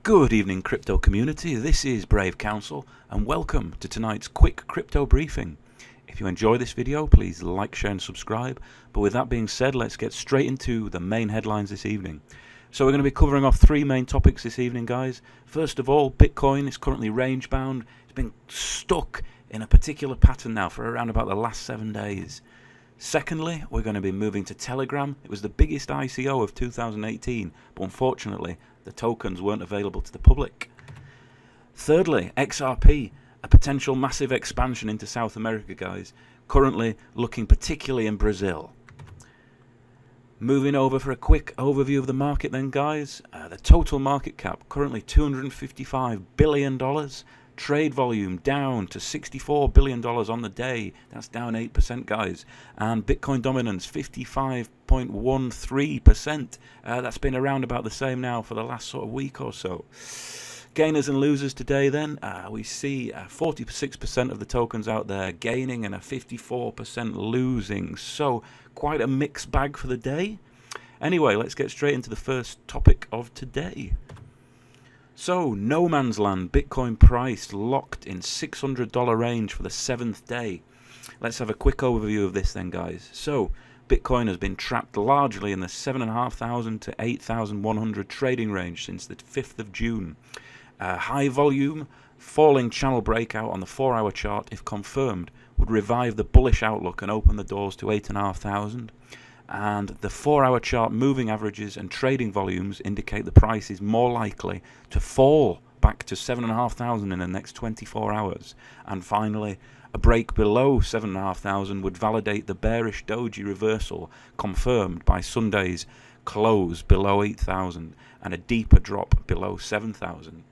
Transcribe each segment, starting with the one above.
Good evening, crypto community. This is Brave Counsel, and welcome to tonight's quick crypto briefing. If you enjoy this video, please like, share, and subscribe. But with that being said, let's get straight into the main headlines this evening. So we're going to be covering off three main topics this evening, guys. First of all, Bitcoin is currently range bound. It's been stuck in a particular pattern now for around about the last 7 days. Secondly, we're going to be moving to Telegram. It was the biggest ICO of 2018, but unfortunately, the tokens weren't available to the public. Thirdly, XRP, a potential massive expansion into South America, guys, currently looking particularly in Brazil. Moving over for a quick overview of the market then, guys. The total market cap currently $255 billion. Trade volume down to $64 billion on the day. That's down 8%, guys. And Bitcoin dominance 55.13%. That's been around about the same now for the last sort of week or so. Gainers and losers today then. We see 46% of the tokens out there gaining and a 54% losing. So quite a mixed bag for the day. Anyway, let's get straight into the first topic of today. So, no man's land, Bitcoin price locked in $600 range for the 7th day. Let's have a quick overview of this then, guys. So, Bitcoin has been trapped largely in the 7,500 to 8,100 trading range since the 5th of June. High volume, falling channel breakout on the 4-hour chart, if confirmed, would revive the bullish outlook and open the doors to 8,500. And the 4-hour chart moving averages and trading volumes indicate the price is more likely to fall back to 7,500 in the next 24 hours. And finally, a break below 7,500 would validate the bearish doji reversal confirmed by Sunday's close below 8,000 and a deeper drop below 7,000.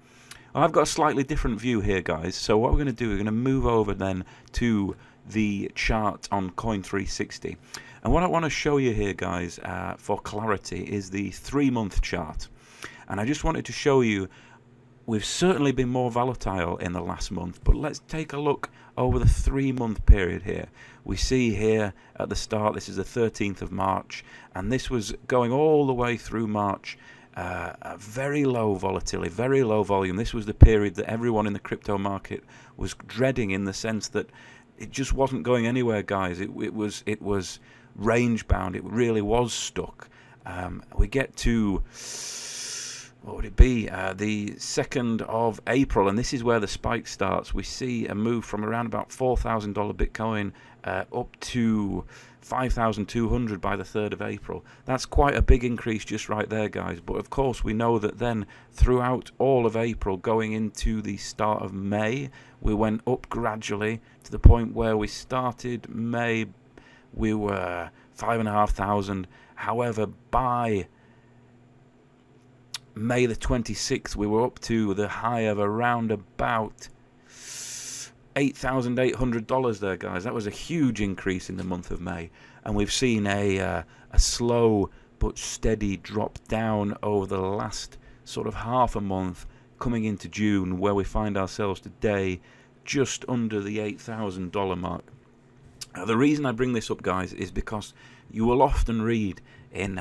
Well, I've got a slightly different view here, guys. So what we're going to do, we're going to move over then to the chart on Coin360. And what I want to show you here, guys, for clarity, is the 3-month chart. And I just wanted to show you, we've certainly been more volatile in the last month, but let's take a look over the 3-month period here. We see here at the start, this is the 13th of March, and this was going all the way through March. A very low volatility, very low volume. This was the period that everyone in the crypto market was dreading, in the sense that it just wasn't going anywhere, guys. It was range bound. It really was stuck. We get to, what would it be, the 2nd of April, and this is where the spike starts. We see a move from around about $4,000 Bitcoin up to 5,200 by the 3rd of April. That's quite a big increase just right there, guys. But of course we know that then throughout all of April going into the start of May, we went up gradually to the point where we started May, we were 5,500. However, by May the 26th, we were up to the high of around about $8,800 there, guys. That was a huge increase in the month of May, and we've seen a slow but steady drop down over the last sort of half a month, coming into June, where we find ourselves today just under the $8,000 mark. The reason I bring this up, guys, is because you will often read in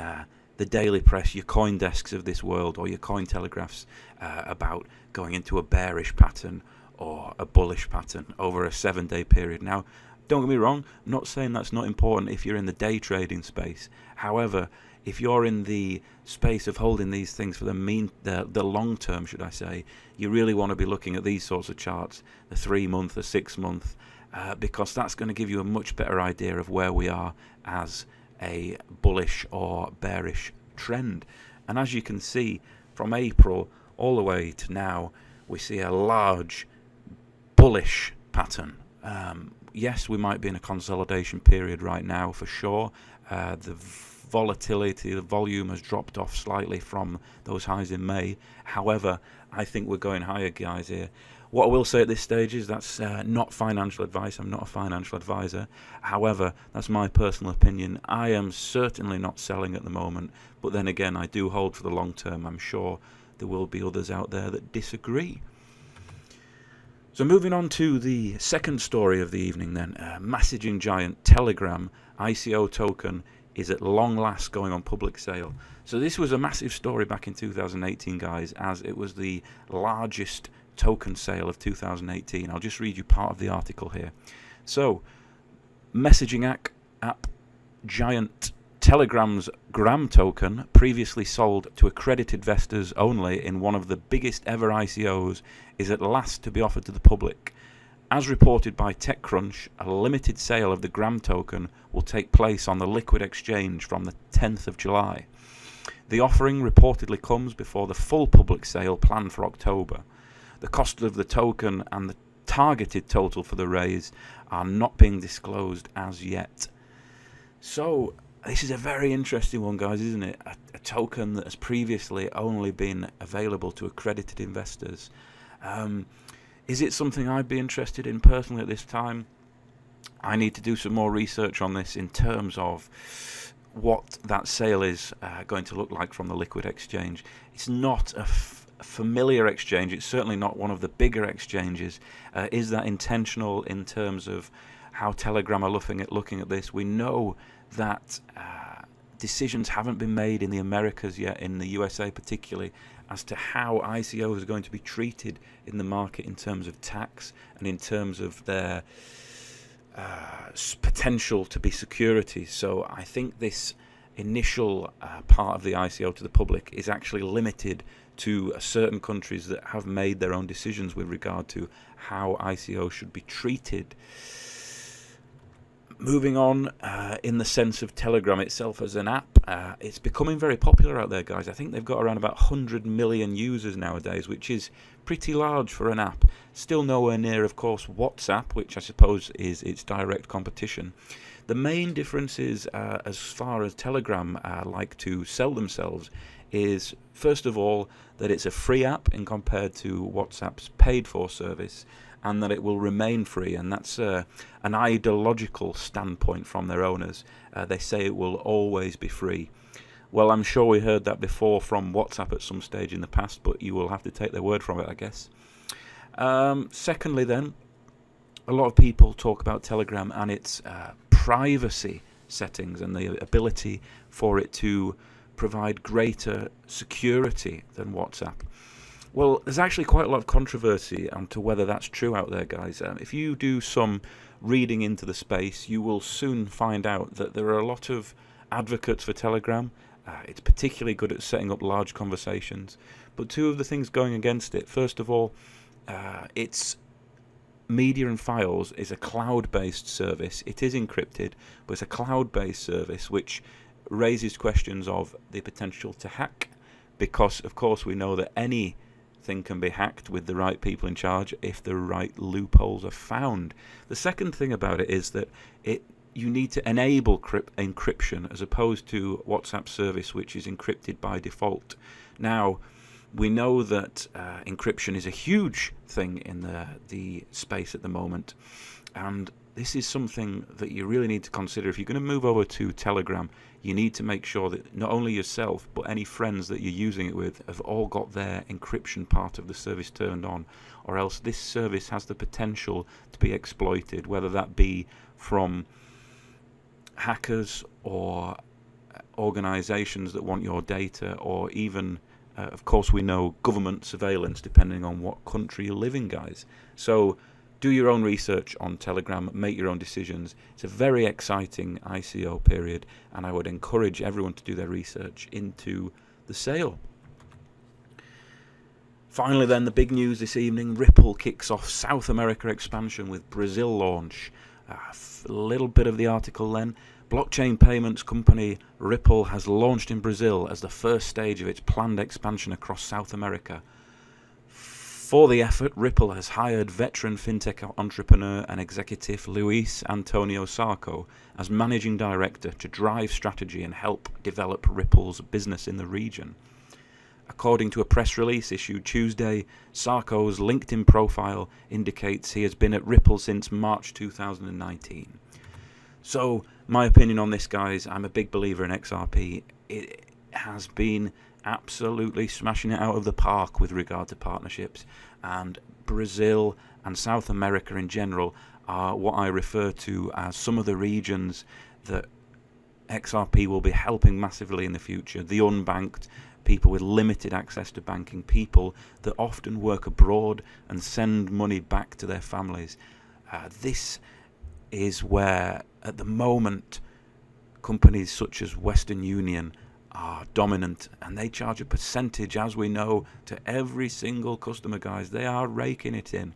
the daily press, your coin desks of this world or your coin telegraphs, about going into a bearish pattern or a bullish pattern over a 7-day period. Now, don't get me wrong, I'm not saying that's not important if you're in the day trading space. However, if you're in the space of holding these things for the long term, should I say, you really want to be looking at these sorts of charts, the 3-month, the 6-month, because that's going to give you a much better idea of where we are as a bullish or bearish trend. And as you can see, from April all the way to now, we see a large bullish pattern. Yes, we might be in a consolidation period right now for sure. The volatility, the volume has dropped off slightly from those highs in May. However, I think we're going higher, guys, here. What I will say at this stage is that's not financial advice. I'm not a financial advisor. However, that's my personal opinion. I am certainly not selling at the moment, but then again, I do hold for the long term. I'm sure there will be others out there that disagree. So moving on to the second story of the evening then, messaging giant Telegram ICO token is at long last going on public sale. So this was a massive story back in 2018, guys, as it was the largest token sale of 2018. I'll just read you part of the article here. So, messaging app giant Telegram's Gram token, previously sold to accredited investors only in one of the biggest ever ICOs, is at last to be offered to the public. As reported by TechCrunch, a limited sale of the Gram token will take place on the liquid exchange from the 10th of July. The offering reportedly comes before the full public sale planned for October. The cost of the token and the targeted total for the raise are not being disclosed as yet. So, this is a very interesting one, guys, isn't it? A token that has previously only been available to accredited investors. Is it something I'd be interested in personally at this time? I need to do some more research on this in terms of what that sale is going to look like from the liquid exchange. It's not a familiar exchange. It's certainly not one of the bigger exchanges. Is that intentional in terms of how Telegram are looking at this? We know that decisions haven't been made in the Americas yet, in the USA particularly, as to how ICOs are going to be treated in the market in terms of tax and in terms of their potential to be securities. So I think this initial part of the ICO to the public is actually limited to certain countries that have made their own decisions with regard to how ICO should be treated. Moving on, in the sense of Telegram itself as an app, it's becoming very popular out there, guys. I think they've got around about 100 million users nowadays, which is pretty large for an app. Still nowhere near, of course, WhatsApp, which I suppose is its direct competition. The main difference is, as far as Telegram like to sell themselves, is, first of all, that it's a free app in compared to WhatsApp's paid-for service, and that it will remain free, and that's an ideological standpoint from their owners. They say it will always be free. Well, I'm sure we heard that before from WhatsApp at some stage in the past, but you will have to take their word from it, I guess. Secondly then, a lot of people talk about Telegram and its privacy settings and the ability for it to provide greater security than WhatsApp. Well, there's actually quite a lot of controversy onto whether that's true out there, guys. If you do some reading into the space, you will soon find out that there are a lot of advocates for Telegram. It's particularly good at setting up large conversations. But two of the things going against it, first of all, its media and files is a cloud-based service. It is encrypted, but it's a cloud-based service which raises questions of the potential to hack, because, of course, we know that anything can be hacked with the right people in charge if the right loopholes are found. The second thing about it is that you need to enable encryption as opposed to WhatsApp service, which is encrypted by default. Now, we know that encryption is a huge thing in the space at the moment, and this is something that you really need to consider. If you're going to move over to Telegram, you need to make sure that not only yourself, but any friends that you're using it with have all got their encryption part of the service turned on, or else this service has the potential to be exploited, whether that be from hackers or organizations that want your data, or even, of course, we know government surveillance, depending on what country you live in, guys. So do your own research on Telegram, make your own decisions. It's a very exciting ICO period, and I would encourage everyone to do their research into the sale. Finally then, the big news this evening, Ripple kicks off South America expansion with Brazil launch. A little bit of the article then. Blockchain payments company Ripple has launched in Brazil as the first stage of its planned expansion across South America. For the effort, Ripple has hired veteran fintech entrepreneur and executive Luis Antonio Sarco as managing director to drive strategy and help develop Ripple's business in the region. According to a press release issued Tuesday, Sarco's LinkedIn profile indicates he has been at Ripple since March 2019. So, my opinion on this, guys, I'm a big believer in XRP. It has been absolutely smashing it out of the park with regard to partnerships, and Brazil and South America in general are what I refer to as some of the regions that XRP will be helping massively in the future. The unbanked, people with limited access to banking, people that often work abroad and send money back to their families. This is where, at the moment, companies such as Western Union are dominant, and they charge a percentage, as we know, to every single customer, guys. They are raking it in.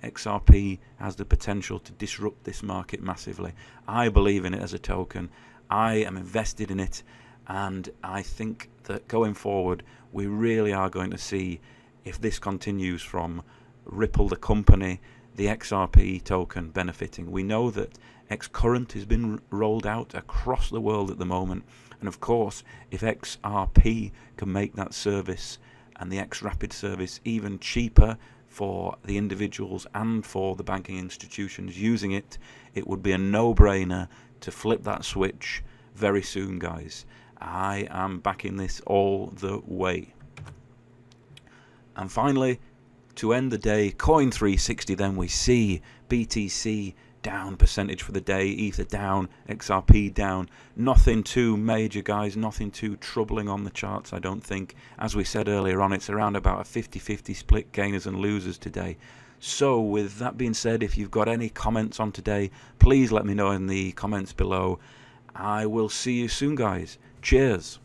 XRP has the potential to disrupt this market massively. I believe in it as a token. I am invested in it, and I think that going forward we really are going to see, if this continues, from Ripple the company, the XRP token benefiting. We know that Xcurrent has been rolled out across the world at the moment, and of course if XRP can make that service and the XRapid service even cheaper for the individuals and for the banking institutions using it, it would be a no-brainer to flip that switch very soon, guys. I am backing this all the way. And finally, to end the day, Coin360, then we see BTC down percentage for the day, Ether down, XRP down. Nothing too major, guys, nothing too troubling on the charts, I don't think. As we said earlier on, it's around about a 50-50 split, gainers and losers today. So with that being said, if you've got any comments on today, please let me know in the comments below. I will see you soon, guys. Cheers.